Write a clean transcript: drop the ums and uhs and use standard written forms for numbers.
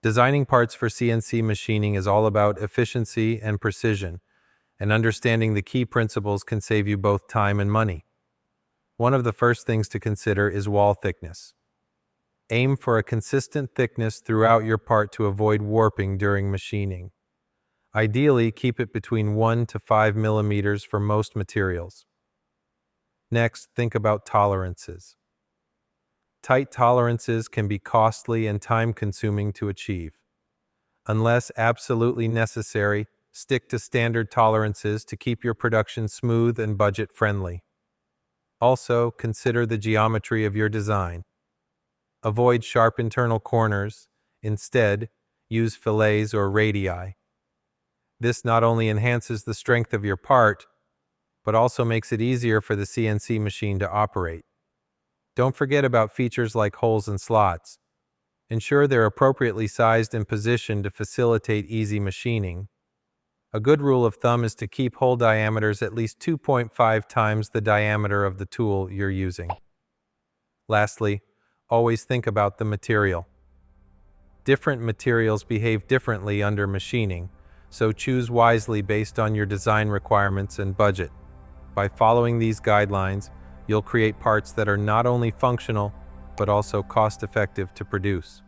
Designing parts for CNC machining is all about efficiency and precision, and understanding the key principles can save you both time and money. One of the first things to consider is wall thickness. Aim for a consistent thickness throughout your part to avoid warping during machining. Ideally, keep it between 1 to 5 millimeters for most materials. Next, think about tolerances. Tight tolerances can be costly and time-consuming to achieve. Unless absolutely necessary, stick to standard tolerances to keep your production smooth and budget-friendly. Also, consider the geometry of your design. Avoid sharp internal corners. Instead, use fillets or radii. This not only enhances the strength of your part, but also makes it easier for the CNC machine to operate. Don't forget about features like holes and slots. Ensure they're appropriately sized and positioned to facilitate easy machining. A good rule of thumb is to keep hole diameters at least 2.5 times the diameter of the tool you're using. Lastly, always think about the material. Different materials behave differently under machining, so choose wisely based on your design requirements and budget. By following these guidelines, you'll create parts that are not only functional, but also cost-effective to produce.